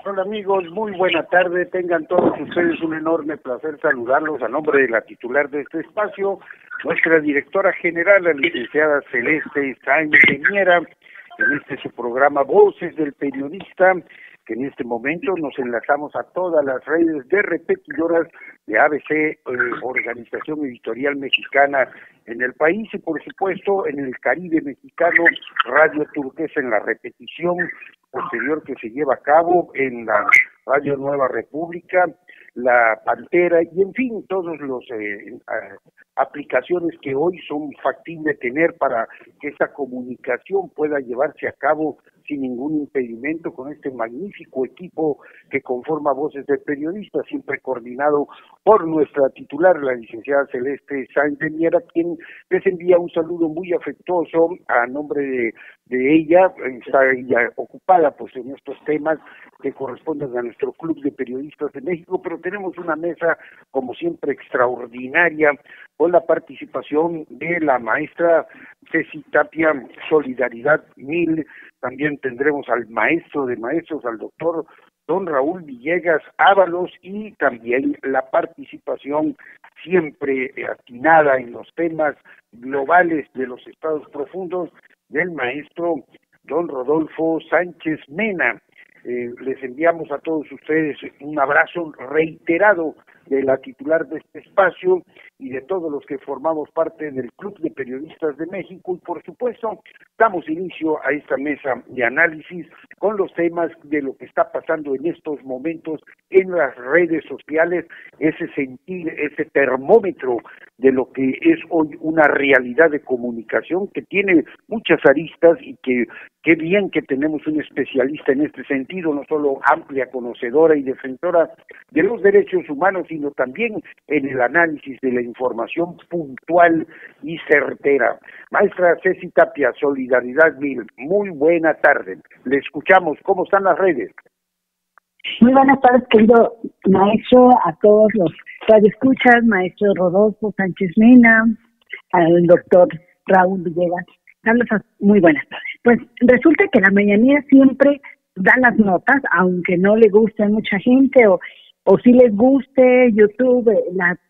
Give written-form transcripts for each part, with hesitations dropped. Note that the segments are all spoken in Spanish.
Hola amigos, muy buena tarde, tengan todos ustedes un enorme placer saludarlos a nombre de la titular de este espacio, nuestra directora general, la licenciada Celeste Sáenz de Miera, en este su programa Voces del Periodista, que en este momento nos enlazamos a todas las redes de repetidoras de ABC, Organización Editorial Mexicana en el país y por supuesto en el Caribe mexicano, Radio Turquesa en la repetición posterior que se lleva a cabo en la Radio Nueva República, La Pantera y en fin, todos los aplicaciones que hoy son factibles tener para que esta comunicación pueda llevarse a cabo sin ningún impedimento con este magnífico equipo que conforma Voces de Periodistas, siempre coordinado por nuestra titular, la licenciada Celeste Sáenz de Miera, quien les envía un saludo muy afectuoso a nombre de ella. Está ella ocupada pues en estos temas que corresponden a nuestro Club de Periodistas de México, pero tenemos una mesa como siempre extraordinaria con la participación de la maestra Ceci Tapia, Solidaridad 1000, también tendremos al maestro de maestros, al doctor don Raúl Villegas Ábalos y también la participación siempre atinada en los temas globales de los estados profundos del maestro don Rodolfo Sánchez Mena. Les enviamos a todos ustedes un abrazo reiterado de la titular de este espacio y de todos los que formamos parte del Club de Periodistas de México y por supuesto damos inicio a esta mesa de análisis con los temas de lo que está pasando en estos momentos en las redes sociales, ese sentir, ese termómetro de lo que es hoy una realidad de comunicación que tiene muchas aristas y que qué bien que tenemos un especialista en este sentido, no solo amplia conocedora y defensora de los derechos humanos, sino también en el análisis de la información puntual y certera. Maestra Ceci Tapia, Solidaridad 1000, muy buena tarde. Le escuchamos. ¿Cómo están las redes? Muy buenas tardes, querido maestro, a todos los radioescuchas, maestro Rodolfo Sánchez Mena, al doctor Raúl Villegas. Carlos, muy buenas tardes. Pues resulta que la mañanera siempre da las notas, aunque no le guste a mucha gente o si les guste YouTube,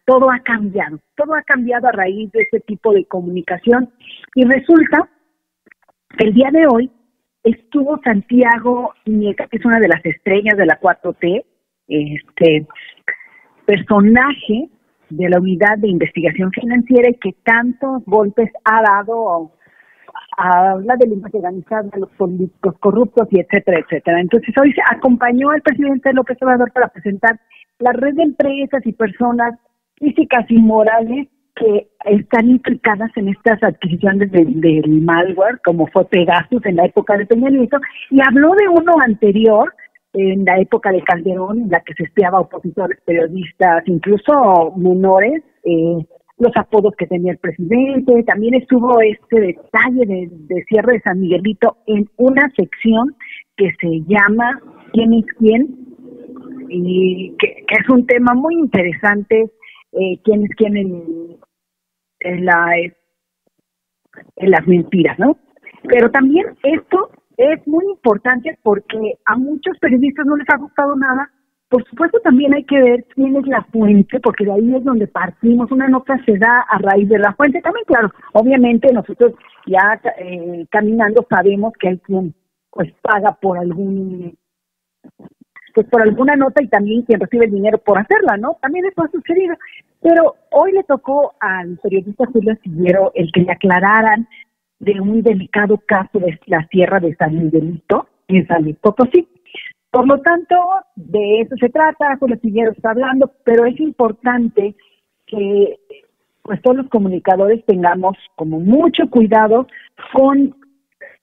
todo ha cambiado a raíz de este tipo de comunicación y resulta que el día de hoy estuvo Santiago Nieca, que es una de las estrellas de la 4T, personaje de la Unidad de Investigación Financiera y que tantos golpes ha dado a la delincuencia organizada, a los políticos corruptos y etcétera, etcétera. Entonces hoy se acompañó al presidente López Obrador para presentar la red de empresas y personas físicas y morales que están implicadas en estas adquisiciones del malware, como fue Pegasus en la época de Peña Nieto, y habló de uno anterior, en la época de Calderón, en la que se espiaba a opositores, periodistas, incluso menores, los apodos que tenía el presidente. También estuvo este detalle de cierre de San Miguelito en una sección que se llama ¿Quién es quién? Y que es un tema muy interesante, quién es quién en las mentiras, ¿no? Pero también esto es muy importante porque a muchos periodistas no les ha gustado nada. Por supuesto, también hay que ver quién es la fuente, porque de ahí es donde partimos. Una nota se da a raíz de la fuente. También, claro, obviamente nosotros ya caminando sabemos que hay quien pues paga por por alguna nota y también quien recibe el dinero por hacerla, ¿no? También eso ha sucedido. Pero hoy le tocó al periodista Julio Astillero el que le aclararan de un delicado caso de la sierra de San Miguelito, en San Luis Potosí. Por lo tanto, de eso se trata, Julio Astillero está hablando, pero es importante que pues todos los comunicadores tengamos como mucho cuidado con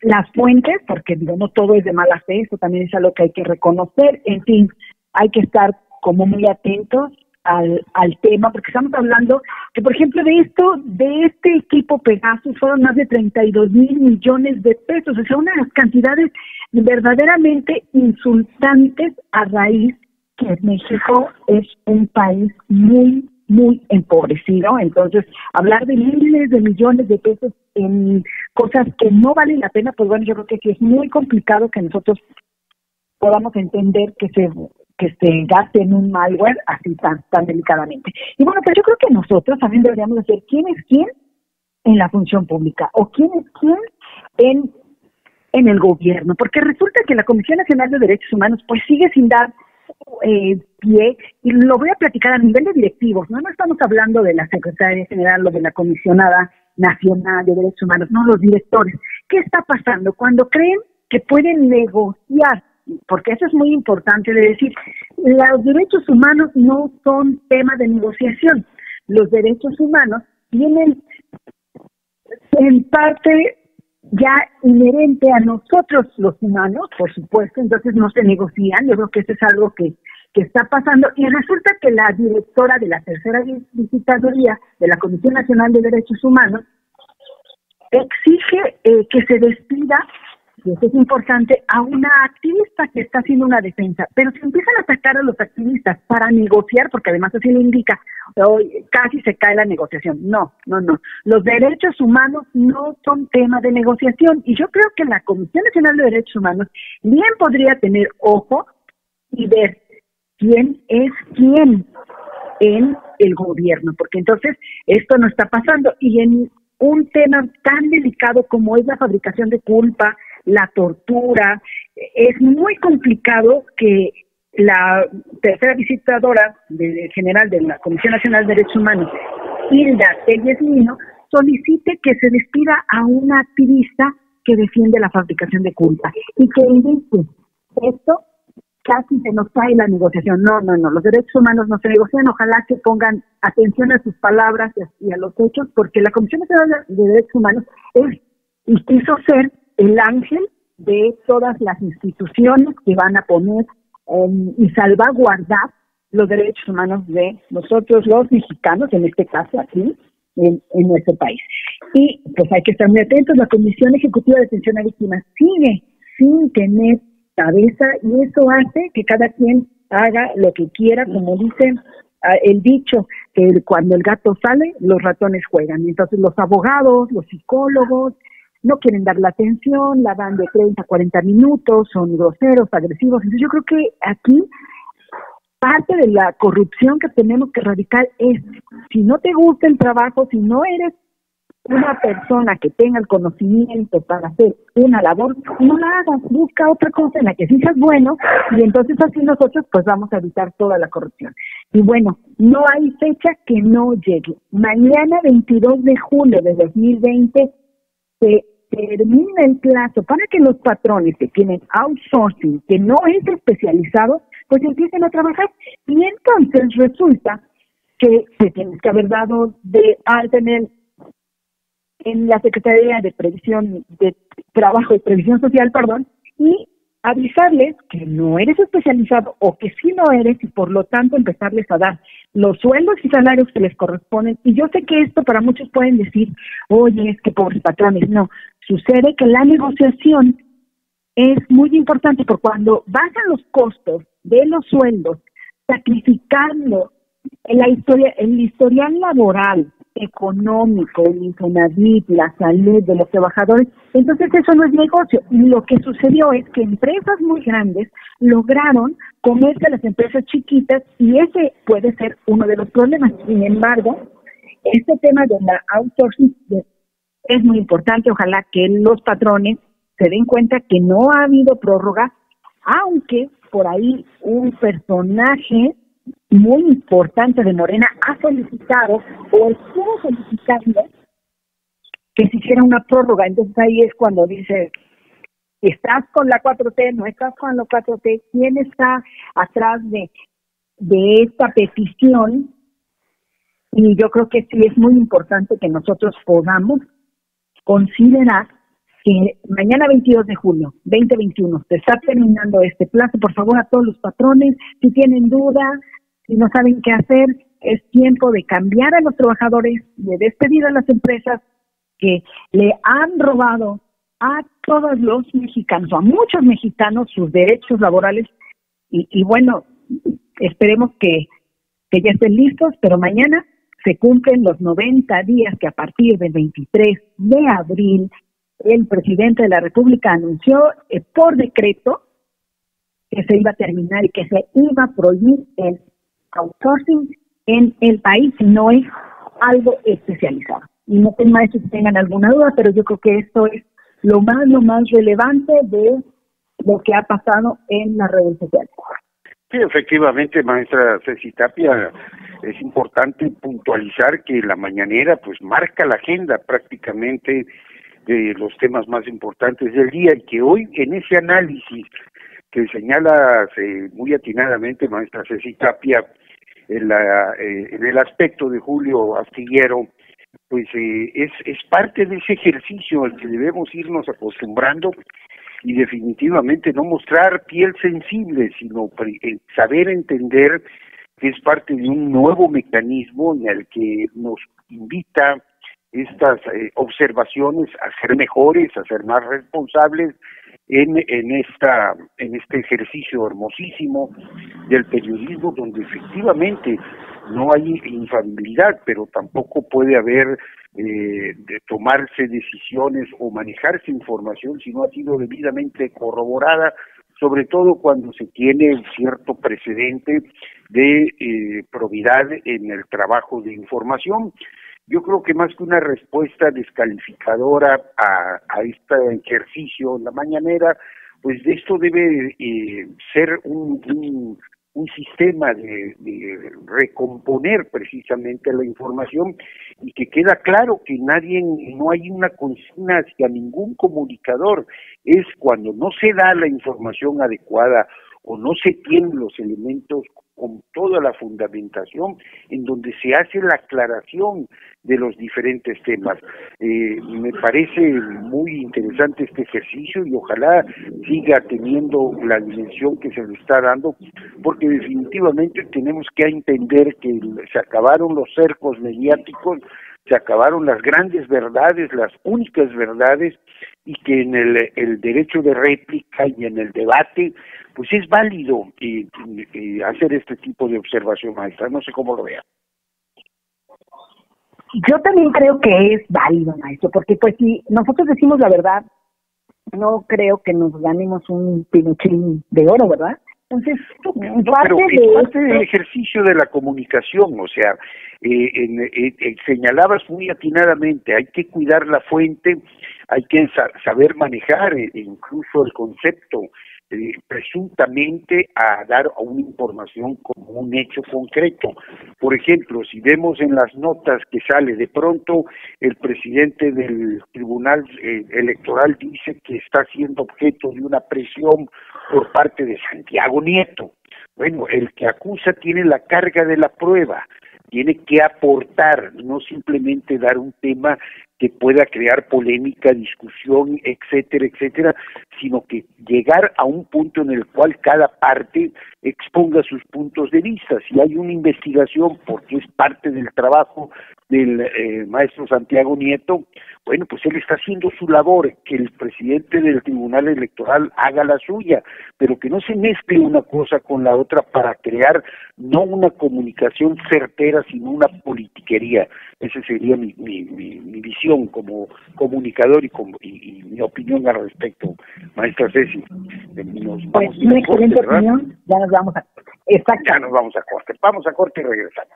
las fuentes, porque digo, no todo es de mala fe, eso también es algo que hay que reconocer. En fin, hay que estar como muy atentos al tema, porque estamos hablando que, por ejemplo, de este equipo Pegasus fueron más de 32,000 millones de pesos, o sea, unas cantidades verdaderamente insultantes a raíz que México es un país muy, muy empobrecido. Entonces, hablar de miles de millones de pesos en cosas que no valen la pena, pues bueno, yo creo que sí es muy complicado que nosotros podamos entender que se gaste en un malware así tan delicadamente. Y bueno, pues yo creo que nosotros también deberíamos decir quién es quién en la función pública o quién es quién en el gobierno, porque resulta que la Comisión Nacional de Derechos Humanos pues sigue sin dar pie, y lo voy a platicar a nivel de directivos, no estamos hablando de la Secretaria General o de la Comisionada Nacional de Derechos Humanos, no, los directores. ¿Qué está pasando? Cuando creen que pueden negociar, porque eso es muy importante de decir, los derechos humanos no son tema de negociación, los derechos humanos tienen en parte ya inherente a nosotros los humanos, por supuesto, entonces no se negocian. Yo creo que eso es algo que está pasando, y resulta que la directora de la tercera visitaduría de la Comisión Nacional de Derechos Humanos exige que se despida, y eso es importante, a una activista que está haciendo una defensa, pero se empiezan a atacar a los activistas para negociar, porque además así lo indica, casi se cae la negociación. No, los derechos humanos no son tema de negociación, y yo creo que la Comisión Nacional de Derechos Humanos bien podría tener ojo y ver quién es quién en el gobierno, porque entonces esto no está pasando, y en un tema tan delicado como es la fabricación de culpa, la tortura, es muy complicado que la tercera visitadora general de la Comisión Nacional de Derechos Humanos, Hilda Telles Lino, solicite que se despida a una activista que defiende la fabricación de culpa, y que dice, esto casi se nos cae la negociación. No, los derechos humanos no se negocian. Ojalá que pongan atención a sus palabras y a los hechos, porque la Comisión Nacional de Derechos Humanos es y quiso ser el ángel de todas las instituciones que van a poner y salvaguardar los derechos humanos de nosotros los mexicanos, en este caso aquí en nuestro país. Y pues hay que estar muy atentos. La Comisión Ejecutiva de Atención a Víctimas sigue sin tener cabeza, y eso hace que cada quien haga lo que quiera, como dice el dicho, que cuando el gato sale, los ratones juegan. Entonces los abogados, los psicólogos, no quieren dar la atención, la dan de 30 a 40 minutos, son groseros, agresivos. Entonces yo creo que aquí parte de la corrupción que tenemos que erradicar es, si no te gusta el trabajo, si no eres una persona que tenga el conocimiento para hacer una labor, no la hagas, busca otra cosa en la que sí seas bueno, y entonces así nosotros pues vamos a evitar toda la corrupción. Y bueno, no hay fecha que no llegue. Mañana 22 de julio de 2020 se termina el plazo para que los patrones que tienen outsourcing, que no es especializado, pues empiecen a trabajar. Y entonces resulta que se tiene que haber dado de alta en la Secretaría de Trabajo y Previsión Social, y avisarles que no eres especializado o que sí lo eres, y por lo tanto empezarles a dar los sueldos y salarios que les corresponden. Y yo sé que esto para muchos pueden decir, oye, es que pobres patrones. No, sucede que la negociación es muy importante, porque cuando bajan los costos de los sueldos, sacrificando el historial laboral, económico, el Infonavit, la salud de los trabajadores, entonces eso no es negocio. Y lo que sucedió es que empresas muy grandes lograron comerse a las empresas chiquitas, y ese puede ser uno de los problemas. Sin embargo, este tema de la outsourcing es muy importante. Ojalá que los patrones se den cuenta que no ha habido prórroga, aunque por ahí un personaje muy importante de Morena ha solicitado o estuvo solicitando que se hiciera una prórroga. Entonces ahí es cuando dice, ¿estás con la 4T? ¿No estás con la 4T? ¿Quién está atrás de esta petición? Y yo creo que sí es muy importante que nosotros podamos considerar que mañana 22 de julio 2021 se está terminando este plazo. Por favor, a todos los patrones, si tienen duda, si no saben qué hacer, es tiempo de cambiar a los trabajadores, de despedir a las empresas que le han robado a todos los mexicanos, a muchos mexicanos, sus derechos laborales. Y bueno, esperemos que ya estén listos, pero mañana se cumplen los 90 días que a partir del 23 de abril el presidente de la República anunció por decreto que se iba a terminar y que se iba a prohibir el outsourcing en el país, no es algo especializado. Y no sé, maestros, si tengan alguna duda, pero yo creo que esto es lo más relevante de lo que ha pasado en las redes sociales. Sí, efectivamente, maestra Ceci Tapia, es importante puntualizar que la mañanera pues marca la agenda prácticamente de los temas más importantes del día y que hoy en ese análisis que señala muy atinadamente maestra Ceci Tapia en el aspecto de Julio Astillero, pues es parte de ese ejercicio al que debemos irnos acostumbrando y definitivamente no mostrar piel sensible, sino saber entender que es parte de un nuevo mecanismo en el que nos invita estas observaciones a ser mejores, a ser más responsables en este ejercicio hermosísimo del periodismo, donde efectivamente no hay infalibilidad, pero tampoco puede haber de tomarse decisiones o manejarse información si no ha sido debidamente corroborada, sobre todo cuando se tiene un cierto precedente de probidad en el trabajo de información. Yo creo que más que una respuesta descalificadora a este ejercicio en la mañanera, pues de esto debe ser un sistema de recomponer precisamente la información y que queda claro que no hay una consigna hacia ningún comunicador, es cuando no se da la información adecuada o no se tienen los elementos con toda la fundamentación en donde se hace la aclaración de los diferentes temas. Me parece muy interesante este ejercicio y ojalá siga teniendo la dimensión que se le está dando, porque definitivamente tenemos que entender que se acabaron los cercos mediáticos, se acabaron las grandes verdades, las únicas verdades, y que en el derecho de réplica y en el debate, pues es válido hacer este tipo de observación, maestra. No sé cómo lo vea. Yo también creo que es válido, maestro, porque pues si nosotros decimos la verdad, no creo que nos ganemos un pinuchín de oro, ¿verdad? Entonces, parte del ejercicio de la comunicación, o sea, señalabas muy atinadamente, hay que cuidar la fuente, hay que saber manejar incluso el concepto, presuntamente a dar una información como un hecho concreto. Por ejemplo, si vemos en las notas que sale de pronto, el presidente del Tribunal Electoral dice que está siendo objeto de una presión por parte de Santiago Nieto. Bueno, el que acusa tiene la carga de la prueba, tiene que aportar, no simplemente dar un tema que pueda crear polémica, discusión, etcétera, etcétera, sino que llegar a un punto en el cual cada parte exponga sus puntos de vista. Si hay una investigación, porque es parte del trabajo del maestro Santiago Nieto, bueno, pues él está haciendo su labor, que el presidente del Tribunal Electoral haga la suya, pero que no se mezcle una cosa con la otra para crear no una comunicación certera, sino una politiquería. Esa sería mi visión como comunicador y mi opinión al respecto, maestra Ceci. Pues una excelente opinión, ya nos vamos a corte. Exacto. Ya nos vamos a corte. Vamos a corte y regresamos.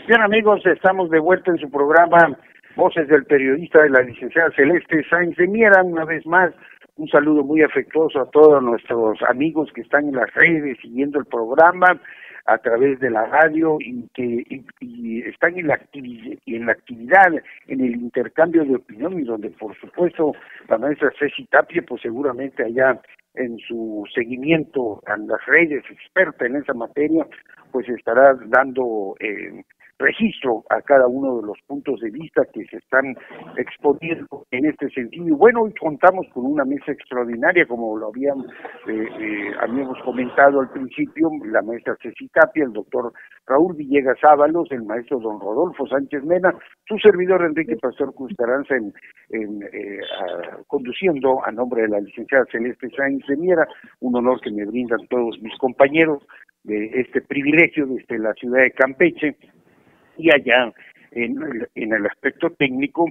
Bien, amigos, estamos de vuelta en su programa Voces del Periodista de la licenciada Celeste Sáenz de Miera. Una vez más, un saludo muy afectuoso a todos nuestros amigos que están en las redes siguiendo el programa a través de la radio y que están en la actividad, en el intercambio de opinión, y donde por supuesto la maestra Ceci Tapia, pues seguramente allá en su seguimiento a las redes, experta en esa materia, pues estará dando registro a cada uno de los puntos de vista que se están exponiendo en este sentido. Y bueno, hoy contamos con una mesa extraordinaria, como lo habíamos comentado al principio, la maestra Ceci Tapia, el doctor Raúl Villegas Ábalos, el maestro don Rodolfo Sánchez Mena, su servidor Enrique Pastor Cruz Carranza, conduciendo a nombre de la licenciada Celeste Sáenz de Miera, un honor que me brindan todos mis compañeros de este privilegio desde la ciudad de Campeche, y allá en el aspecto técnico,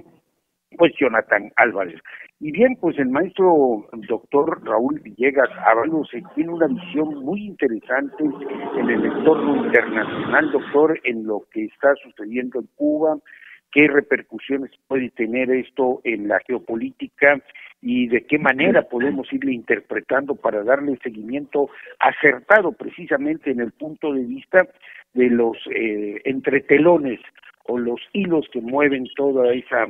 pues Jonathan Álvarez. Y bien, pues el maestro doctor Raúl Villegas Ábalos tiene una visión muy interesante en el entorno internacional, doctor, en lo que está sucediendo en Cuba, qué repercusiones puede tener esto en la geopolítica y de qué manera podemos irle interpretando para darle seguimiento acertado precisamente en el punto de vista de los entretelones o los hilos que mueven toda esa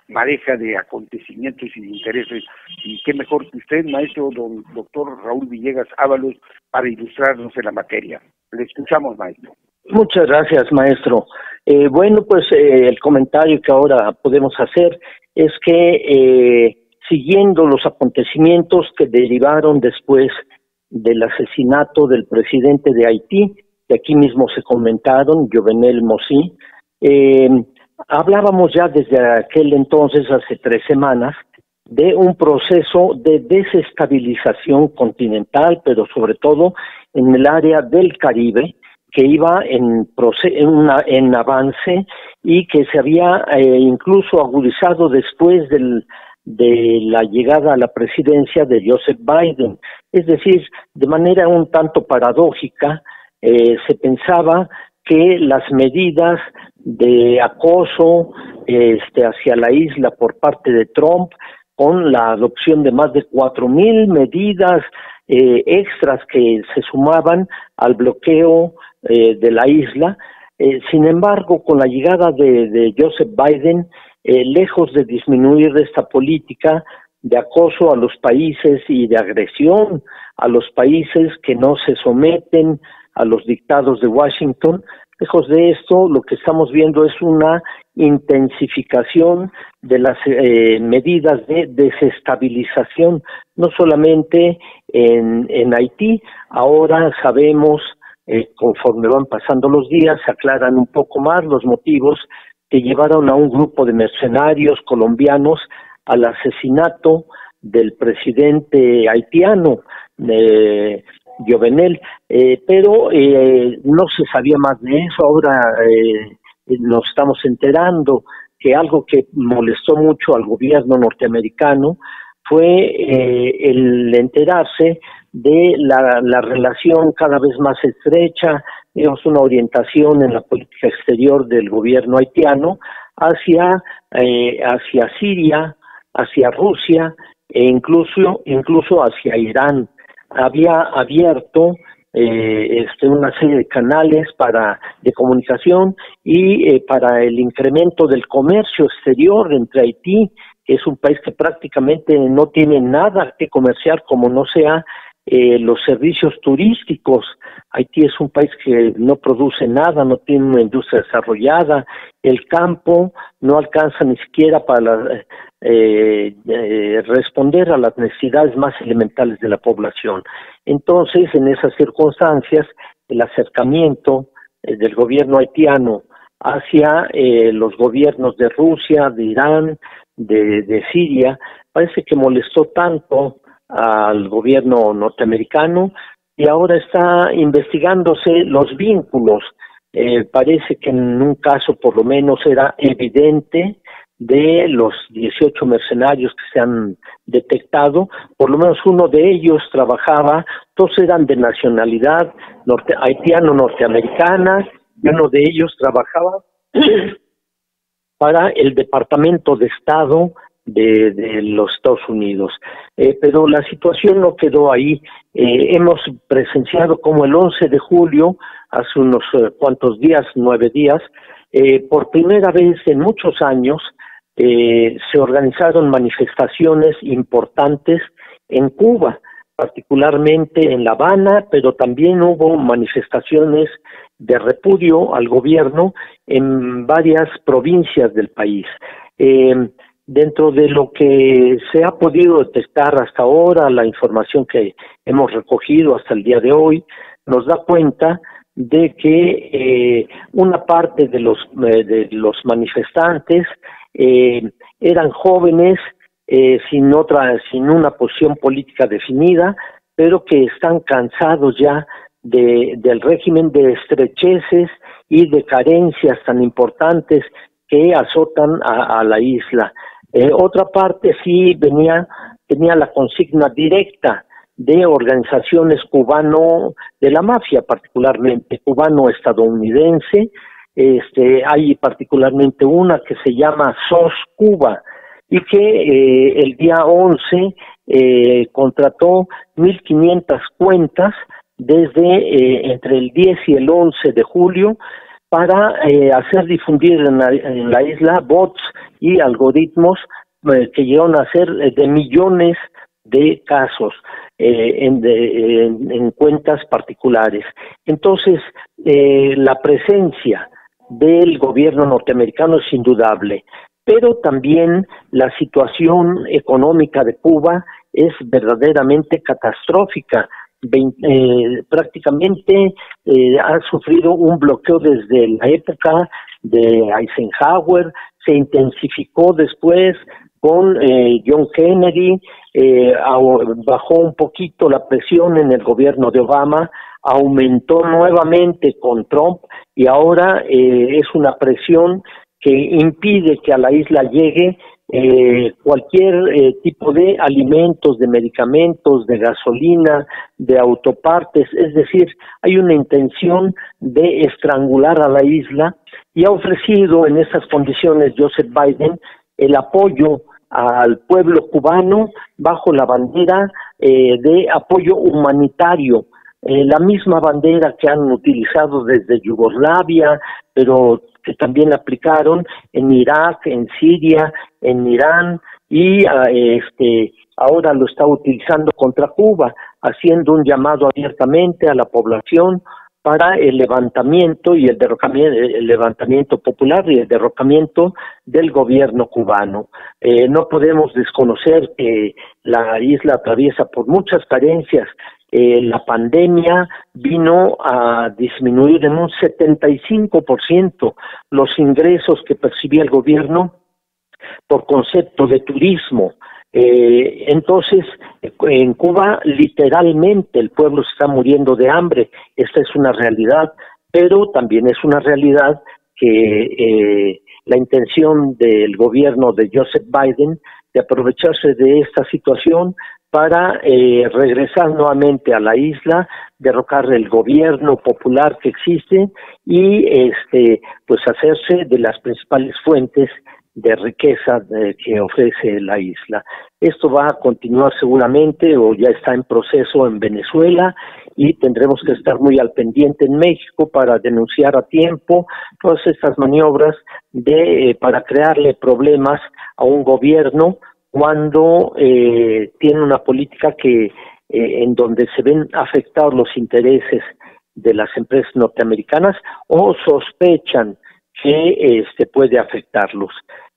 mareja de acontecimientos y de intereses. Y qué mejor que usted, maestro doctor Raúl Villegas Ábalos, para ilustrarnos en la materia. Le escuchamos, maestro. Muchas gracias, maestro. Bueno, pues el comentario que ahora podemos hacer es que siguiendo los acontecimientos que derivaron después del asesinato del presidente de Haití, que aquí mismo se comentaron, Jovenel Moïse, hablábamos ya desde aquel entonces, hace 3 semanas, de un proceso de desestabilización continental, pero sobre todo en el área del Caribe, que iba en avance y que se había incluso agudizado después de la llegada a la presidencia de Joseph Biden. Es decir, de manera un tanto paradójica, se pensaba que las medidas de acoso hacia la isla por parte de Trump, con la adopción de más de 4,000 medidas extras que se sumaban al bloqueo de la isla. Sin embargo, con la llegada de Joseph Biden, lejos de disminuir esta política de acoso a los países y de agresión a los países que no se someten a los dictados de Washington, lejos de esto, lo que estamos viendo es una intensificación de las medidas de desestabilización, no solamente en Haití. Ahora sabemos, conforme van pasando los días, se aclaran un poco más los motivos que llevaron a un grupo de mercenarios colombianos al asesinato del presidente haitiano, Jovenel, pero no se sabía más de eso. Ahora nos estamos enterando que algo que molestó mucho al gobierno norteamericano fue el enterarse de la relación cada vez más estrecha, digamos, una orientación en la política exterior del gobierno haitiano hacia Siria, hacia Rusia e incluso hacia Irán. Había abierto una serie de canales de comunicación y para el incremento del comercio exterior entre Haití, que es un país que prácticamente no tiene nada que comerciar como no sea los servicios turísticos. Haití es un país que no produce nada, no tiene una industria desarrollada, el campo no alcanza ni siquiera para responder a las necesidades más elementales de la población. Entonces, en esas circunstancias, el acercamiento del gobierno haitiano hacia los gobiernos de Rusia, de Irán, de Siria, parece que molestó tanto al gobierno norteamericano y ahora está investigándose los vínculos. Parece que en un caso por lo menos era evidente de los 18 mercenarios que se han detectado, por lo menos uno de ellos trabajaba, todos eran de nacionalidad haitiano-norteamericana, y uno de ellos trabajaba para el Departamento de Estado de los Estados Unidos. Pero la situación no quedó ahí. Hemos presenciado como el 11 de julio, hace unos cuantos días, 9 días, por primera vez en muchos años, se organizaron manifestaciones importantes en Cuba. particularmente en La Habana, pero también hubo manifestaciones de repudio al gobierno en varias provincias del país. Dentro de lo que se ha podido detectar hasta ahora, la información que hemos recogido hasta el día de hoy, nos da cuenta de que una parte de los manifestantes eran jóvenes sin una posición política definida, pero que están cansados ya del régimen de estrecheces y de carencias tan importantes que azotan a la isla. Otra parte sí tenía la consigna directa de organizaciones de la mafia, particularmente cubano-estadounidense. Hay particularmente una que se llama SOS Cuba y que el día 11 contrató 1.500 cuentas desde entre el 10 y el 11 de julio para hacer difundir en la isla bots y algoritmos que llegaron a ser de millones de casos en cuentas particulares. Entonces, la presencia del gobierno norteamericano es indudable, pero también la situación económica de Cuba es verdaderamente catastrófica. Prácticamente ha sufrido un bloqueo desde la época de Eisenhower, se intensificó después con John Kennedy, bajó un poquito la presión en el gobierno de Obama, aumentó nuevamente con Trump y ahora es una presión que impide que a la isla llegue cualquier tipo de alimentos, de medicamentos, de gasolina, de autopartes, es decir, hay una intención de estrangular a la isla y ha ofrecido en esas condiciones Joseph Biden el apoyo al pueblo cubano bajo la bandera de apoyo humanitario, la misma bandera que han utilizado desde Yugoslavia, pero que también aplicaron en Irak, en Siria, en Irán y ahora lo está utilizando contra Cuba, haciendo un llamado abiertamente a la población para el levantamiento y el levantamiento popular y el derrocamiento del gobierno cubano. No podemos desconocer que la isla atraviesa por muchas carencias. La pandemia vino a disminuir en un 75% los ingresos que percibía el gobierno por concepto de turismo. Entonces, en Cuba literalmente el pueblo se está muriendo de hambre. Esta es una realidad, pero también es una realidad que la intención del gobierno de Joseph Biden de aprovecharse de esta situación para regresar nuevamente a la isla, derrocar el gobierno popular que existe y pues hacerse de las principales fuentes de riqueza que ofrece la isla. Esto va a continuar seguramente o ya está en proceso en Venezuela y tendremos que estar muy al pendiente en México para denunciar a tiempo todas estas maniobras para crearle problemas a un gobierno cuando tiene una política que en donde se ven afectados los intereses de las empresas norteamericanas o sospechan que puede afectarlos.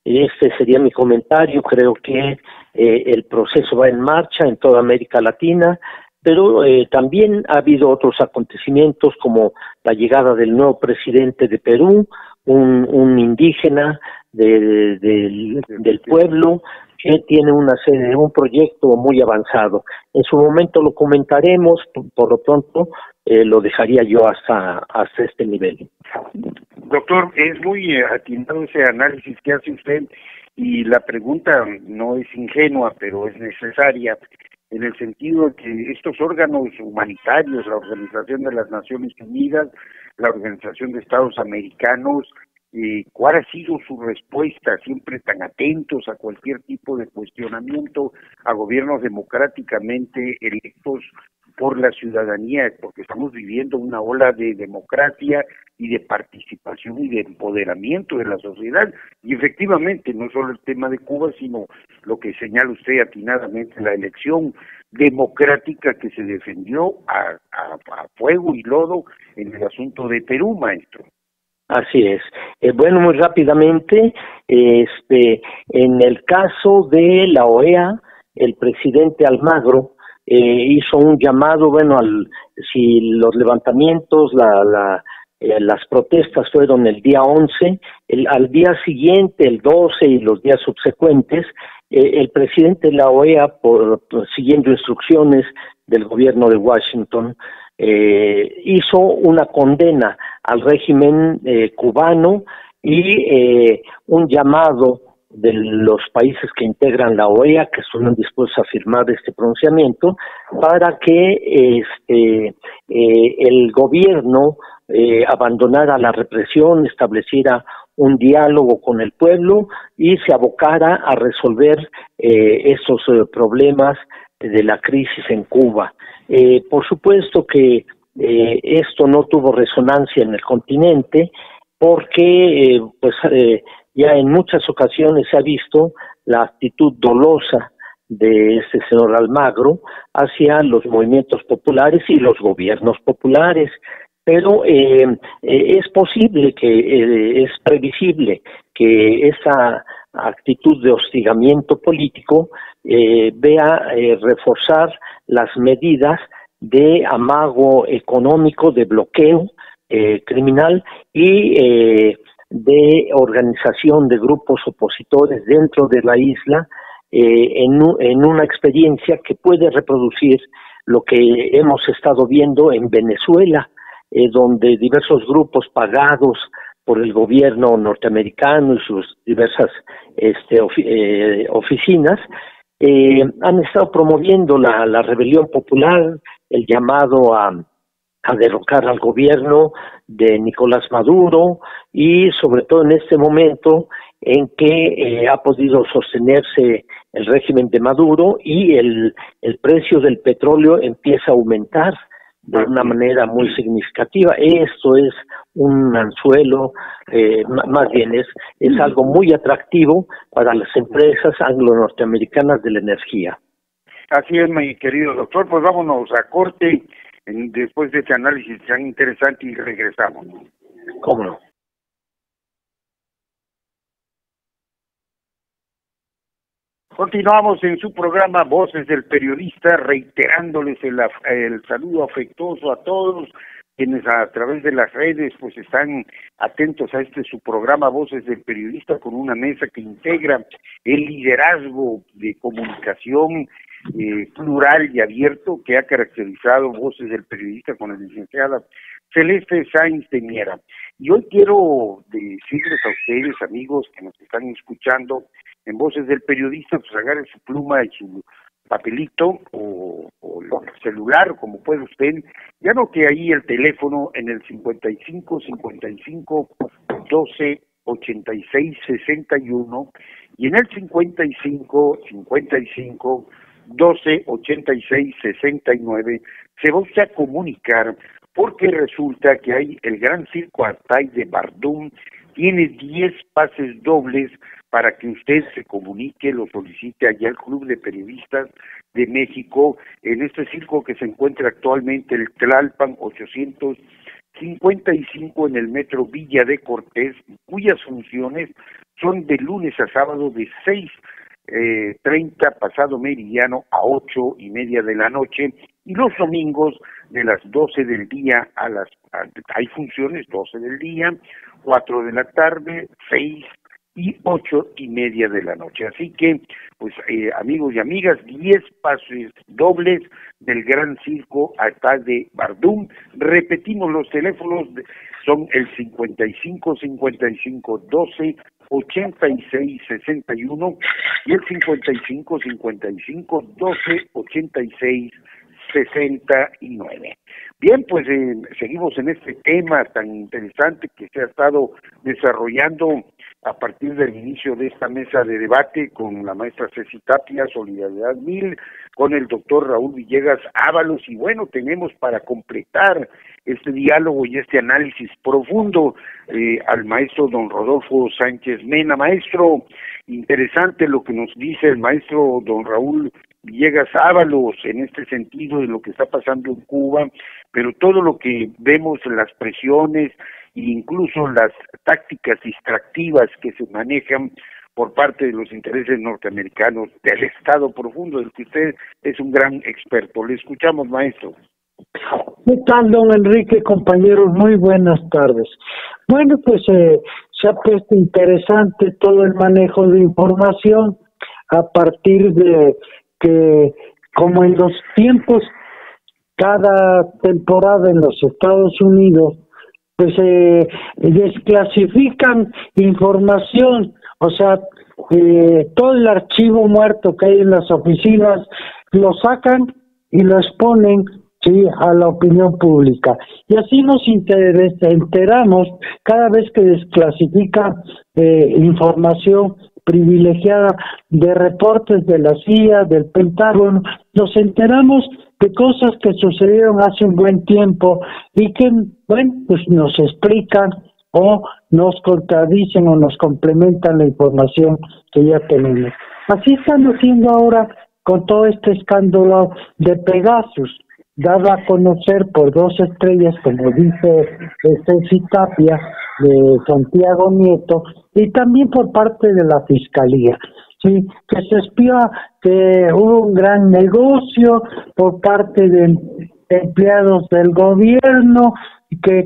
Este sería mi comentario. Creo que el proceso va en marcha en toda América Latina, pero también ha habido otros acontecimientos como la llegada del nuevo presidente de Perú, un indígena del pueblo que tiene un proyecto muy avanzado. En su momento lo comentaremos, por lo pronto lo dejaría yo hasta este nivel. Doctor, es muy atinado ese análisis que hace usted y la pregunta no es ingenua, pero es necesaria en el sentido de que estos órganos humanitarios, la Organización de las Naciones Unidas, la Organización de Estados Americanos, ¿cuál ha sido su respuesta? Siempre tan atentos a cualquier tipo de cuestionamiento a gobiernos democráticamente electos, por la ciudadanía, porque estamos viviendo una ola de democracia y de participación y de empoderamiento de la sociedad. Y efectivamente, no solo el tema de Cuba, sino lo que señala usted atinadamente, la elección democrática que se defendió a fuego y lodo en el asunto de Perú, maestro. Así es. Bueno, muy rápidamente, en el caso de la OEA, el presidente Almagro hizo un llamado, bueno, si los levantamientos, las protestas fueron el día 11, al día siguiente, el 12 y los días subsecuentes, el presidente de la OEA, siguiendo instrucciones del gobierno de Washington, hizo una condena al régimen cubano y un llamado de los países que integran la OEA, que están dispuestos a firmar este pronunciamiento, para que el gobierno abandonara la represión, estableciera un diálogo con el pueblo y se abocara a resolver estos problemas de la crisis en Cuba. Por supuesto que esto no tuvo resonancia en el continente porque ya en muchas ocasiones se ha visto la actitud dolosa de este señor Almagro hacia los movimientos populares y los gobiernos populares, pero es posible es previsible que esa actitud de hostigamiento político vea reforzar las medidas de amago económico, de bloqueo criminal y de organización de grupos opositores dentro de la isla en una experiencia que puede reproducir lo que hemos estado viendo en Venezuela, donde diversos grupos pagados por el gobierno norteamericano y sus diversas oficinas han estado promoviendo la rebelión popular, el llamado a derrocar al gobierno de Nicolás Maduro y sobre todo en este momento en que ha podido sostenerse el régimen de Maduro y el precio del petróleo empieza a aumentar de una manera muy significativa. Esto es un anzuelo, más bien es algo muy atractivo para las empresas anglo-norteamericanas de la energía. Así es, mi querido doctor, pues vámonos a corte después de este análisis tan interesante y regresamos. ¿Cómo no? Continuamos en su programa Voces del Periodista, reiterándoles el saludo afectuoso a todos quienes a través de las redes pues están atentos a su programa Voces del Periodista, con una mesa que integra el liderazgo de comunicación plural y abierto que ha caracterizado Voces del Periodista con la licenciada Celeste Sáenz de Miera. Y hoy quiero decirles a ustedes, amigos que nos están escuchando en Voces del Periodista, pues agarren su pluma y su papelito o el celular, como puede usted, ya note ahí el teléfono en el 55 12 86 61 y en el 55 12 86 69 se va usted a comunicar, porque resulta que hay el Gran Circo Artay de Bardum, tiene 10 pases dobles para que usted se comunique, lo solicite allá al Club de Periodistas de México, en este circo que se encuentra actualmente el Tlalpan 855 en el metro Villa de Cortés, cuyas funciones son de lunes a sábado de 6:30 pasado meridiano a 8:30 de la noche, y los domingos de las 12 del día hay funciones 12 del día, 4 de la tarde, 6 y 8:30 de la noche. Así que, pues, amigos y amigas, 10 pases dobles del Gran Circo Artay de Bardum. Repetimos los teléfonos, son el 55 12 86 61 y el 55 12 86 69. Bien, pues seguimos en este tema tan interesante que se ha estado desarrollando a partir del inicio de esta mesa de debate con la maestra Ceci Tapia, Solidaridad 1000, con el doctor Raúl Villegas Ábalos, y bueno, tenemos para completar este diálogo y este análisis profundo al maestro don Rodolfo Sánchez Mena. Maestro, interesante lo que nos dice el maestro don Raúl Villegas Ábalos en este sentido de lo que está pasando en Cuba, pero todo lo que vemos, las presiones e incluso las tácticas distractivas que se manejan por parte de los intereses norteamericanos, del Estado profundo, del que usted es un gran experto. Le escuchamos, maestro. ¿Qué tal, don Enrique, compañeros? Muy buenas tardes. Bueno, pues se ha puesto interesante todo el manejo de información a partir de que, como en los tiempos, cada temporada en los Estados Unidos, pues desclasifican información, o sea, todo el archivo muerto que hay en las oficinas lo sacan y lo exponen, sí, a la opinión pública. Y así nos enteramos cada vez que desclasifica información privilegiada de reportes de la CIA, del Pentágono, nos enteramos de cosas que sucedieron hace un buen tiempo y que, bueno, pues nos explican o nos contradicen o nos complementan la información que ya tenemos. Así están haciendo ahora con todo este escándalo de Pegasus, dado a conocer por 2 estrellas, como dice Ceci Tapia, de Santiago Nieto, y también por parte de la Fiscalía, sí, que se espió que hubo un gran negocio por parte de empleados del gobierno que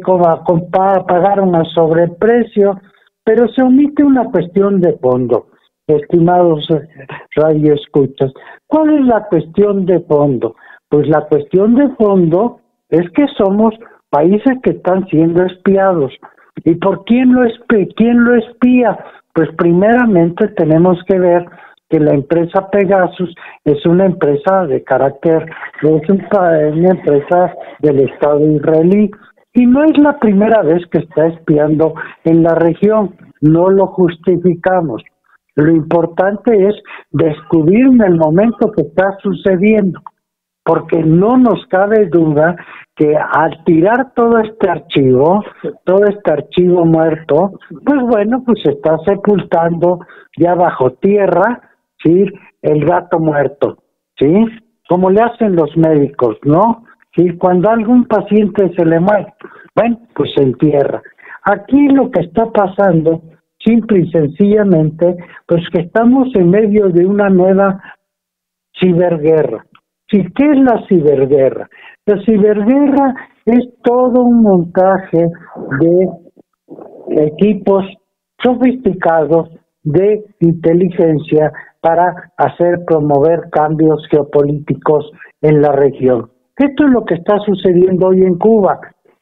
pagaron a sobreprecio, pero se omite una cuestión de fondo, estimados radioescuchas. ¿Cuál es la cuestión de fondo? Pues la cuestión de fondo es que somos países que están siendo espiados. ¿Y por quién lo espía? Pues primeramente tenemos que ver que la empresa Pegasus es una empresa de carácter, es una empresa del Estado israelí, y no es la primera vez que está espiando en la región, no lo justificamos. Lo importante es descubrir en el momento que está sucediendo, porque no nos cabe duda que al tirar todo este archivo muerto, pues bueno, pues se está sepultando ya bajo tierra, ¿sí?, el gato muerto, ¿sí?, como le hacen los médicos, ¿no? Sí, cuando a algún paciente se le muere, bueno, pues se entierra. Aquí lo que está pasando, simple y sencillamente, pues que estamos en medio de una nueva ciberguerra. Sí, ¿qué es la ciberguerra? La ciberguerra es todo un montaje de equipos sofisticados de inteligencia para promover cambios geopolíticos en la región. Esto es lo que está sucediendo hoy en Cuba,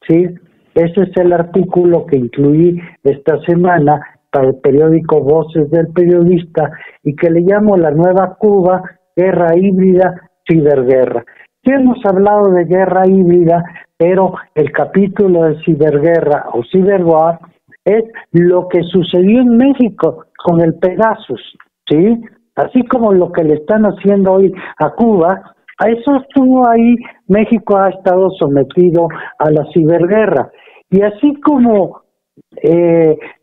¿sí? Ese es el artículo que incluí esta semana para el periódico Voces del Periodista y que le llamo La Nueva Cuba, Guerra Híbrida, Ciberguerra. Sí hemos hablado de guerra híbrida, pero el capítulo de ciberguerra o ciberwar es lo que sucedió en México con el Pegasus, ¿sí? Así como lo que le están haciendo hoy a Cuba, a eso estuvo ahí, México ha estado sometido a la ciberguerra. Y así como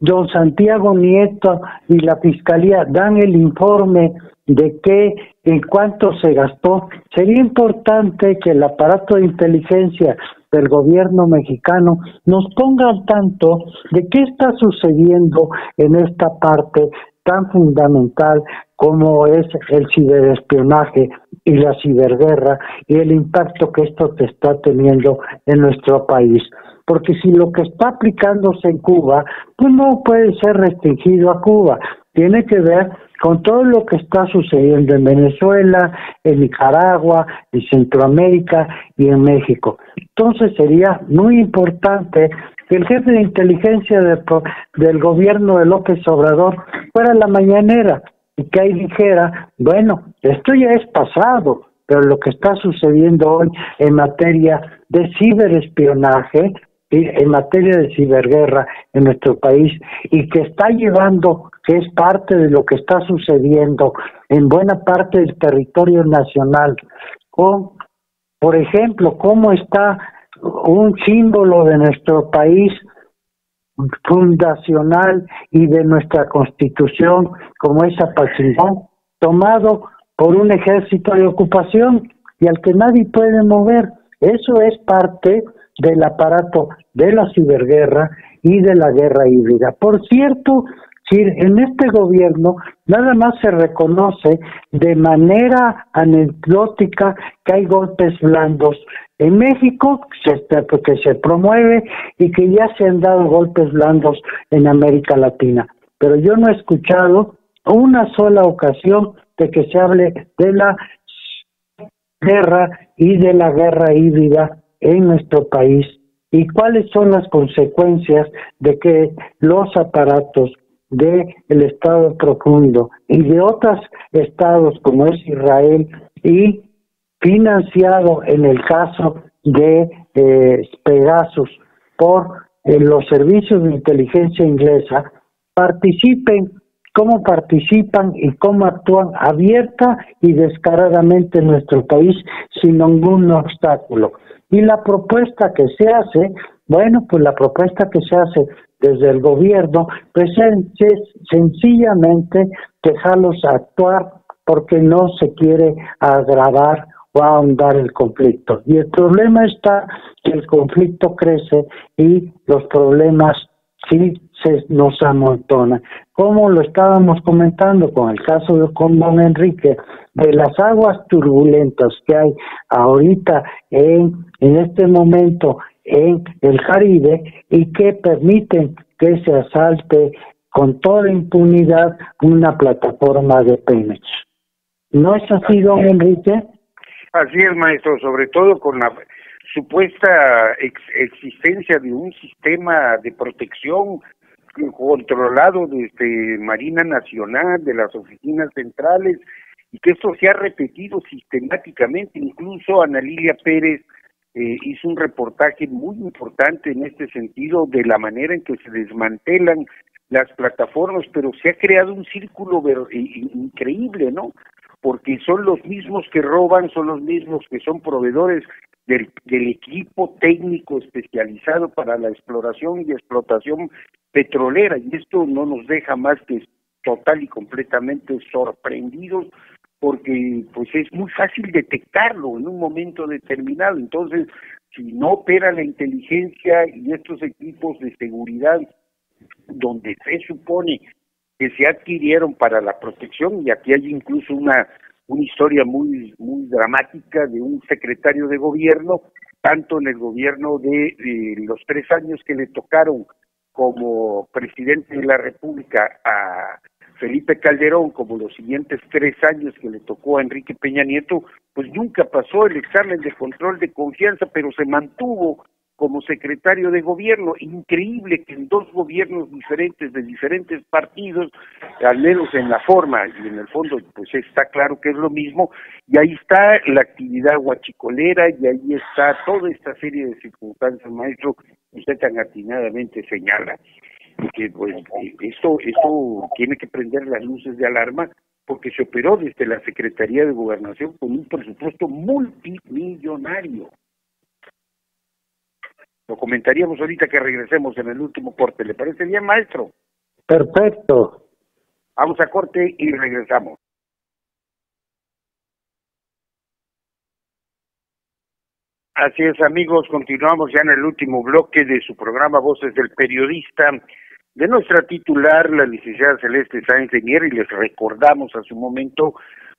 don Santiago Nieto y la Fiscalía dan el informe de qué, en cuánto se gastó, sería importante que el aparato de inteligencia del gobierno mexicano nos ponga al tanto de qué está sucediendo en esta parte tan fundamental como es el ciberespionaje y la ciberguerra y el impacto que esto te está teniendo en nuestro país. Porque si lo que está aplicándose en Cuba, pues no puede ser restringido a Cuba, tiene que ver con todo lo que está sucediendo en Venezuela, en Nicaragua, en Centroamérica y en México. Entonces sería muy importante que el jefe de inteligencia del gobierno de López Obrador fuera a la mañanera y que ahí dijera, bueno, esto ya es pasado, pero lo que está sucediendo hoy en materia de ciberespionaje, ¿sí?, en materia de ciberguerra en nuestro país, y que está llevando, que es parte de lo que está sucediendo en buena parte del territorio nacional, con, por ejemplo, cómo está un símbolo de nuestro país fundacional y de nuestra Constitución, como es Apatzingán, tomado por un ejército de ocupación y al que nadie puede mover. Eso es parte del aparato de la ciberguerra y de la guerra híbrida. Por cierto, si en este gobierno nada más se reconoce de manera anecdótica que hay golpes blandos en México, que se promueve, y que ya se han dado golpes blandos en América Latina. Pero yo no he escuchado una sola ocasión de que se hable de la guerra y de la guerra híbrida en nuestro país, y cuáles son las consecuencias de que los aparatos del Estado profundo y de otros estados como es Israel, y financiado en el caso de Pegasus por los servicios de inteligencia inglesa, participen, cómo participan y cómo actúan abierta y descaradamente en nuestro país sin ningún obstáculo. Y la propuesta que se hace, bueno, pues la propuesta que se hace desde el gobierno, pues es sencillamente dejarlos actuar, porque no se quiere agravar o ahondar el conflicto. Y el problema está que el conflicto crece y los problemas sí nos amontonan. Como lo estábamos comentando con el caso de con don Enrique, de las aguas turbulentas que hay ahorita en este momento en el Caribe, y que permiten que se asalte con toda impunidad una plataforma de Pemex. ¿No es así, don Enrique? Así es, maestro, sobre todo con la supuesta existencia de un sistema de protección controlado desde Marina Nacional, de las oficinas centrales, y que esto se ha repetido sistemáticamente. Incluso Ana Lilia Pérez hizo un reportaje muy importante en este sentido, de la manera en que se desmantelan las plataformas, pero se ha creado un círculo increíble, ¿no? Porque son los mismos que roban, son los mismos que son proveedores del equipo técnico especializado para la exploración y explotación petrolera, y esto no nos deja más que total y completamente sorprendidos, porque pues es muy fácil detectarlo en un momento determinado. Entonces, si no opera la inteligencia y estos equipos de seguridad donde se supone que se adquirieron para la protección, y aquí hay incluso una historia muy dramática de un secretario de gobierno, tanto en el gobierno de los 3 años que le tocaron como presidente de la República a Felipe Calderón, como los siguientes 3 años que le tocó a Enrique Peña Nieto, pues nunca pasó el examen de control de confianza, pero se mantuvo como secretario de gobierno. Increíble que en 2 gobiernos diferentes, de diferentes partidos, al menos en la forma y en el fondo, pues está claro que es lo mismo, y ahí está la actividad huachicolera, y ahí está toda esta serie de circunstancias, maestro, que usted tan atinadamente señala. Que pues esto tiene que prender las luces de alarma, porque se operó desde la Secretaría de Gobernación con un presupuesto multimillonario. Lo comentaríamos ahorita que regresemos en el último corte. ¿Le parece bien, maestro? Perfecto. Vamos a corte y regresamos. Así es, amigos, continuamos ya en el último bloque de su programa Voces del Periodista, de nuestra titular, la licenciada Celeste Sáenz de Mier, y les recordamos, a su momento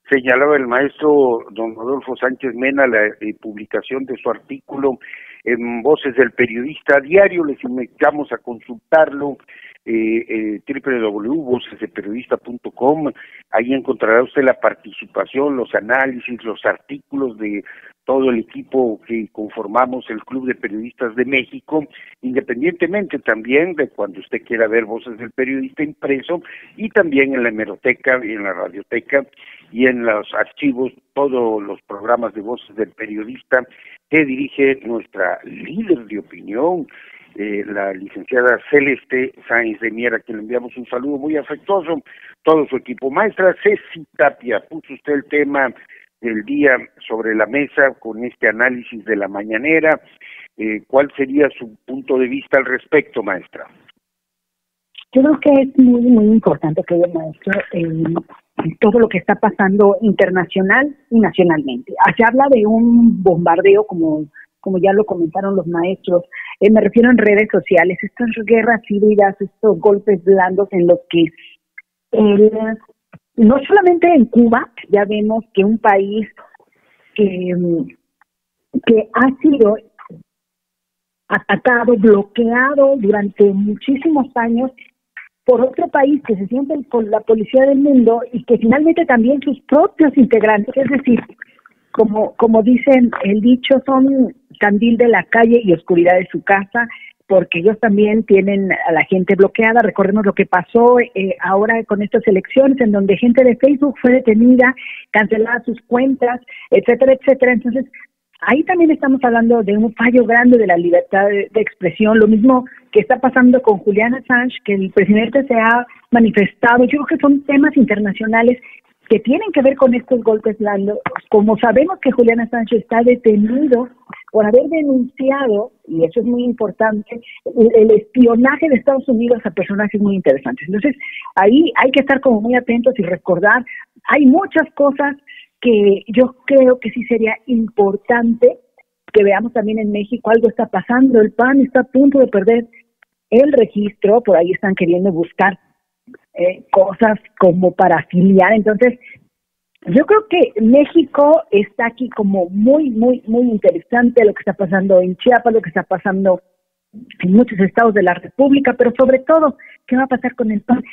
señalaba el maestro don Rodolfo Sánchez Mena la publicación de su artículo en Voces del Periodista Diario. Les invitamos a consultarlo, www.vocesdelperiodista.com. Ahí encontrará usted la participación, los análisis, los artículos de todo el equipo que conformamos el Club de Periodistas de México, independientemente también de cuando usted quiera ver Voces del Periodista impreso, y también en la hemeroteca y en la radioteca y en los archivos, todos los programas de Voces del Periodista que dirige nuestra líder de opinión la licenciada Celeste Sáenz de Mier, a quien le enviamos un saludo muy afectuoso, todo su equipo. Maestra Ceci Tapia, puso usted el tema del día sobre la mesa con este análisis de la mañanera. ¿Cuál sería su punto de vista al respecto, maestra? Yo creo que es muy, muy importante, querido maestro, todo lo que está pasando internacional y nacionalmente. Se habla de un bombardeo, como ya lo comentaron los maestros, me refiero en redes sociales, estas guerras híbridas, estos golpes blandos en los que no solamente en Cuba, ya vemos que un país que ha sido atacado, bloqueado durante muchísimos años por otro país que se siente con la policía del mundo y que finalmente también sus propios integrantes, es decir, como dicen el dicho, son candil de la calle y oscuridad de su casa, porque ellos también tienen a la gente bloqueada. Recordemos lo que pasó ahora con estas elecciones, en donde gente de Facebook fue detenida, cancelada sus cuentas, etcétera, etcétera. Entonces, ahí también estamos hablando de un fallo grande de la libertad de expresión, lo mismo que está pasando con Julian Assange, que el presidente se ha manifestado. Yo creo que son temas internacionales que tienen que ver con estos golpes blandos. Como sabemos que Julian Assange está detenido por haber denunciado, y eso es muy importante, el espionaje de Estados Unidos a personajes muy interesantes. Entonces, ahí hay que estar como muy atentos y recordar, hay muchas cosas que yo creo que sí sería importante que veamos también en México. Algo está pasando, el PAN está a punto de perder el registro, por ahí están queriendo buscar cosas como para afiliar. Entonces, yo creo que México está aquí como muy, muy, muy interesante lo que está pasando en Chiapas, lo que está pasando en muchos estados de la República, pero sobre todo, ¿qué va a pasar con el PAN?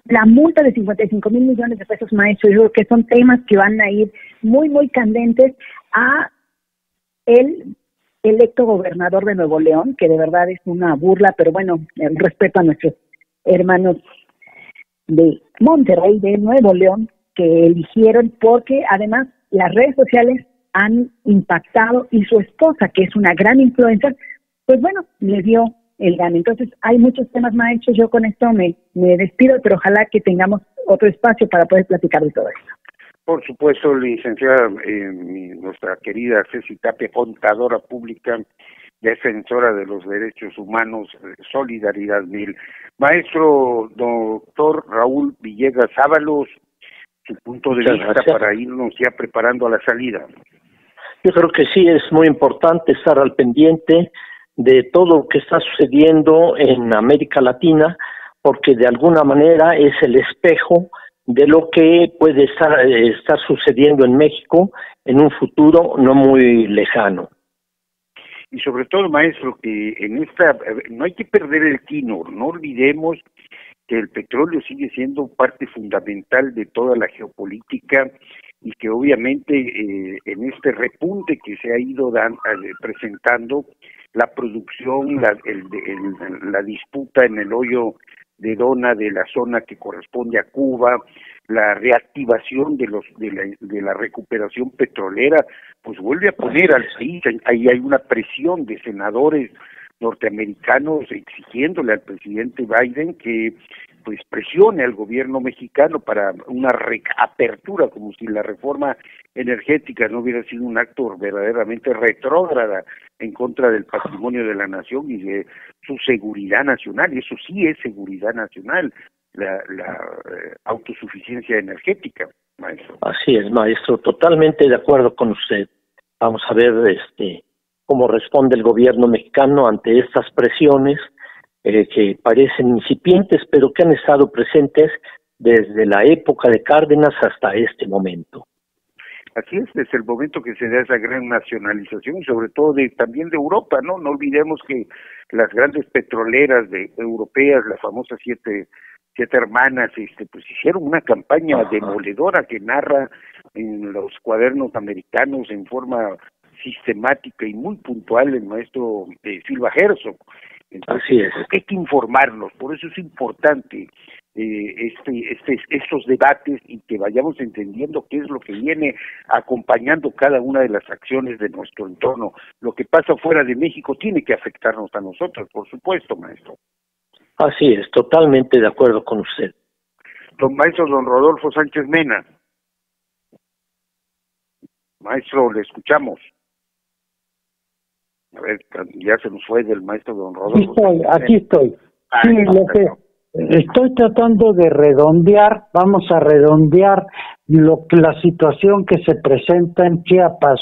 La multa de 55,000 millones de pesos, maestro, yo creo que son temas que van a ir muy, muy candentes a el electo gobernador de Nuevo León, que de verdad es una burla, pero bueno, respeto a nuestros hermanos de Monterrey, de Nuevo León, que eligieron, porque además las redes sociales han impactado y su esposa, que es una gran influencer, pues bueno, le dio el gane. Entonces hay muchos temas, maestros. Yo con esto me despido, pero ojalá que tengamos otro espacio para poder platicar de todo esto. Por supuesto, licenciada, nuestra querida Ceci Tapia, contadora pública, defensora de los derechos humanos, solidaridad mil. Maestro doctor Raúl Villegas Ábalos, su punto de vista para irnos ya preparando a la salida. Yo creo que sí, es muy importante estar al pendiente de todo lo que está sucediendo en América Latina, porque de alguna manera es el espejo de lo que puede estar sucediendo en México en un futuro no muy lejano. Y sobre todo, maestro, que en esta no hay que perder el tino, no olvidemos que el petróleo sigue siendo parte fundamental de toda la geopolítica y que obviamente en este repunte que se ha ido presentando, la producción, la disputa en el hoyo de Dona de la zona que corresponde a Cuba, la reactivación de la recuperación petrolera, pues vuelve a poner al país, ahí hay una presión de senadores norteamericanos exigiéndole al presidente Biden que pues presione al gobierno mexicano para una reapertura, como si la reforma energética no hubiera sido un acto verdaderamente retrógrada en contra del patrimonio de la nación y de su seguridad nacional, y eso sí es seguridad nacional, la autosuficiencia energética, maestro. Así es, maestro, totalmente de acuerdo con usted. Vamos a ver cómo responde el gobierno mexicano ante estas presiones que parecen incipientes, pero que han estado presentes desde la época de Cárdenas hasta este momento. Así es, desde el momento que se da esa gran nacionalización y sobre todo también de Europa, ¿no? No olvidemos que las grandes petroleras europeas, las famosas siete hermanas, pues hicieron una campaña demoledora que narra en los cuadernos americanos en forma sistemática y muy puntual el maestro Silva Herzog. Entonces, así es. Hay que informarnos, por eso es importante estos debates y que vayamos entendiendo qué es lo que viene acompañando cada una de las acciones de nuestro entorno. Lo que pasa fuera de México tiene que afectarnos a nosotros, por supuesto, maestro. Así es, totalmente de acuerdo con usted. Maestro don Rodolfo Sánchez Mena. Maestro, le escuchamos. A ver, ya se nos fue del maestro don Rodolfo. Aquí estoy. Sí, lo que estoy tratando de redondear, vamos a redondear la situación que se presenta en Chiapas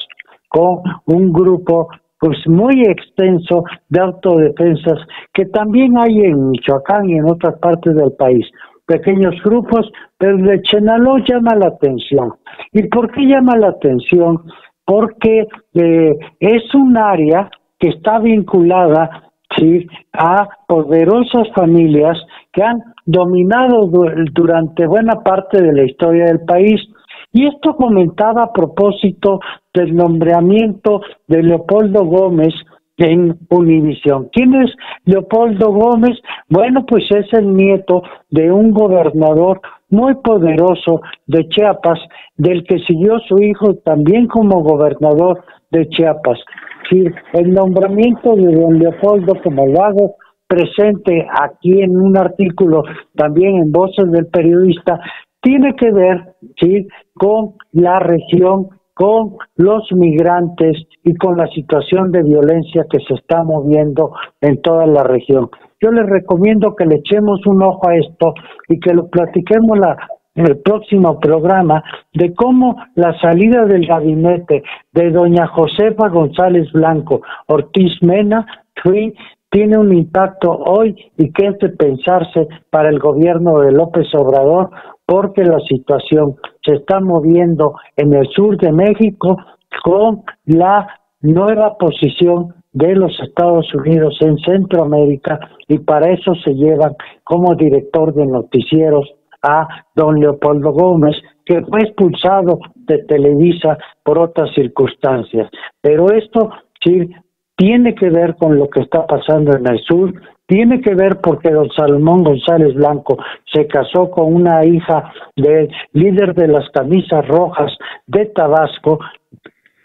con un grupo pues muy extenso de autodefensas que también hay en Michoacán y en otras partes del país. Pequeños grupos, pero el de Chenaló llama la atención. ¿Y por qué llama la atención? Porque es un área que está vinculada, sí, a poderosas familias que han dominado durante buena parte de la historia del país. Y esto comentaba a propósito del nombramiento de Leopoldo Gómez en Univisión. ¿Quién es Leopoldo Gómez? Bueno, pues es el nieto de un gobernador muy poderoso de Chiapas, del que siguió su hijo también como gobernador de Chiapas. Sí, el nombramiento de don Leopoldo, como lo hago presente aquí en un artículo, también en Voces del Periodista, tiene que ver, sí, con la región, con los migrantes y con la situación de violencia que se está moviendo en toda la región. Yo les recomiendo que le echemos un ojo a esto y que lo platiquemos en el próximo programa de cómo la salida del gabinete de doña Josefa González Blanco Ortiz Mena tiene un impacto hoy y que es de pensarse para el gobierno de López Obrador, porque la situación se está moviendo en el sur de México con la nueva posición de los Estados Unidos en Centroamérica, y para eso se llevan como director de noticieros a don Leopoldo Gómez, que fue expulsado de Televisa por otras circunstancias. Pero esto sí tiene que ver con lo que está pasando en el sur, tiene que ver porque don Salomón González Blanco se casó con una hija del líder de las camisas rojas de Tabasco,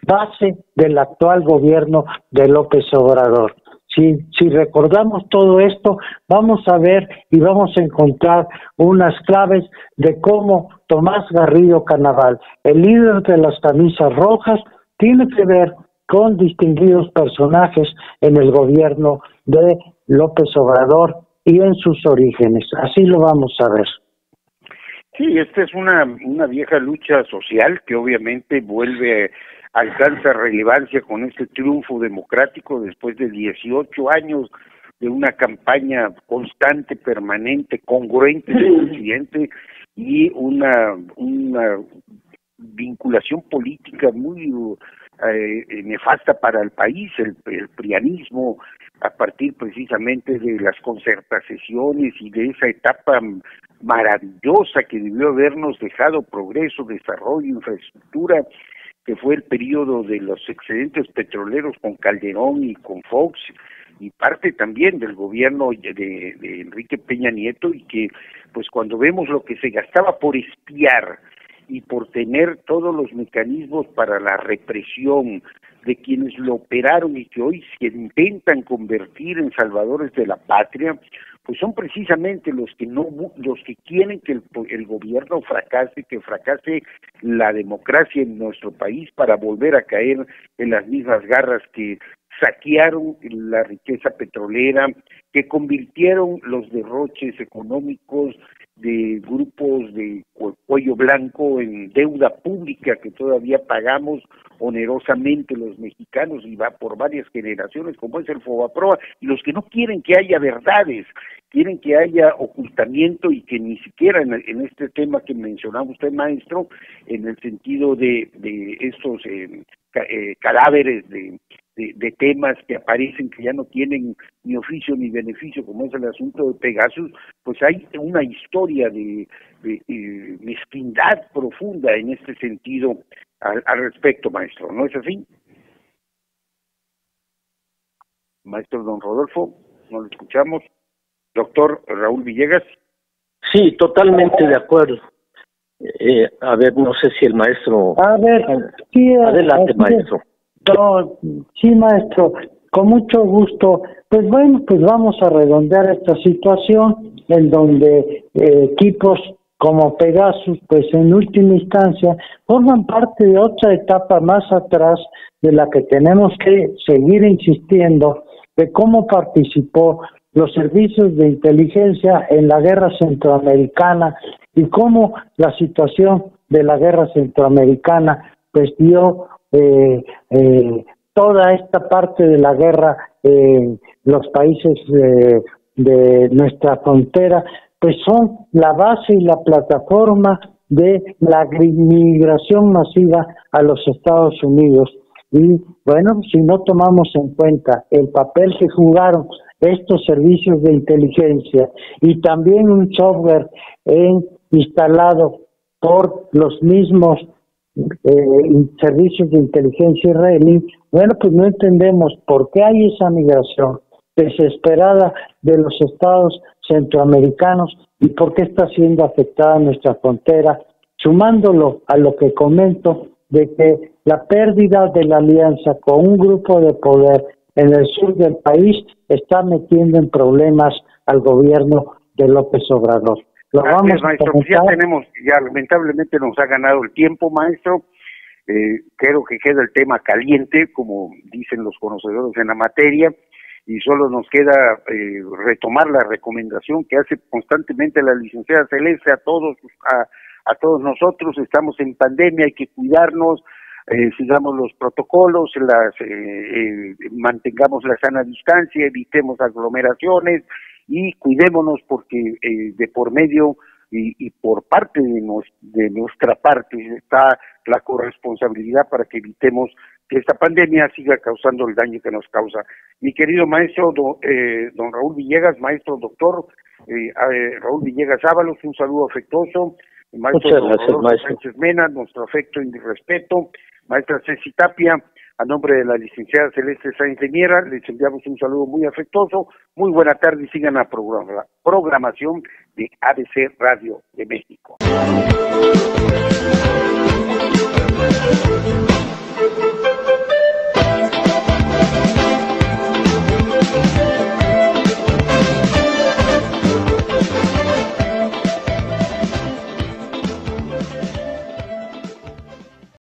base del actual gobierno de López Obrador. Si recordamos todo esto, vamos a ver y vamos a encontrar unas claves de cómo Tomás Garrido Canaval, el líder de las camisas rojas, tiene que ver con distinguidos personajes en el gobierno de López Obrador y en sus orígenes. Así lo vamos a ver. Sí, esta es una vieja lucha social que obviamente alcanza relevancia con este triunfo democrático después de 18 años de una campaña constante, permanente, congruente del presidente y una vinculación política muy nefasta para el país, el prianismo, a partir precisamente de las concertaciones y de esa etapa maravillosa que debió habernos dejado progreso, desarrollo, infraestructura, que fue el periodo de los excedentes petroleros con Calderón y con Fox, y parte también del gobierno de Enrique Peña Nieto, y que pues cuando vemos lo que se gastaba por espiar y por tener todos los mecanismos para la represión de quienes lo operaron y que hoy se intentan convertir en salvadores de la patria, pues son precisamente los que quieren que el gobierno fracase, que fracase la democracia en nuestro país para volver a caer en las mismas garras que saquearon la riqueza petrolera, que convirtieron los derroches económicos de grupos de cuello blanco en deuda pública que todavía pagamos onerosamente los mexicanos y va por varias generaciones, como es el Fobaproa, y los que no quieren que haya verdades, quieren que haya ocultamiento y que ni siquiera en este tema que mencionaba usted, maestro, en el sentido de estos cadáveres de temas que aparecen que ya no tienen ni oficio ni beneficio, como es el asunto de Pegasus, pues hay una historia de mezquindad profunda en este sentido al respecto, maestro, ¿no es así? Maestro don Rodolfo, no lo escuchamos. Doctor Raúl Villegas. Sí, totalmente de acuerdo. A ver, no sé si el maestro... A ver, sí, adelante, maestro. No, sí, maestro, con mucho gusto. Pues bueno, pues vamos a redondear esta situación en donde equipos como Pegasus, pues en última instancia, forman parte de otra etapa más atrás de la que tenemos que seguir insistiendo de cómo participó los servicios de inteligencia en la guerra centroamericana y cómo la situación de la guerra centroamericana pues dio toda esta parte de la guerra en los países de nuestra frontera, pues son la base y la plataforma de la migración masiva a los Estados Unidos. Y bueno, si no tomamos en cuenta el papel que jugaron estos servicios de inteligencia y también un software instalado por los mismos servicios de inteligencia israelí, bueno, pues no entendemos por qué hay esa migración desesperada de los estados centroamericanos y por qué está siendo afectada nuestra frontera, sumándolo a lo que comento de que la pérdida de la alianza con un grupo de poder en el sur del país está metiendo en problemas al gobierno de López Obrador. Gracias, maestro. Pues ya lamentablemente nos ha ganado el tiempo, maestro. Creo que queda el tema caliente, como dicen los conocedores en la materia, y solo nos queda retomar la recomendación que hace constantemente la licenciada Celeste a todos nosotros. Estamos en pandemia, hay que cuidarnos, sigamos los protocolos, mantengamos la sana distancia, evitemos aglomeraciones y cuidémonos porque de por medio y por parte de nuestra parte está la corresponsabilidad para que evitemos que esta pandemia siga causando el daño que nos causa. Mi querido maestro, don Raúl Villegas, maestro doctor Raúl Villegas Ábalos, un saludo afectuoso. Muchas gracias, maestro Sánchez Mena, nuestro afecto y respeto. Maestra Ceci Tapia, a nombre de la licenciada Celeste Sáenz de Miera, les enviamos un saludo muy afectuoso. Muy buena tarde y sigan la programación de ABC Radio de México.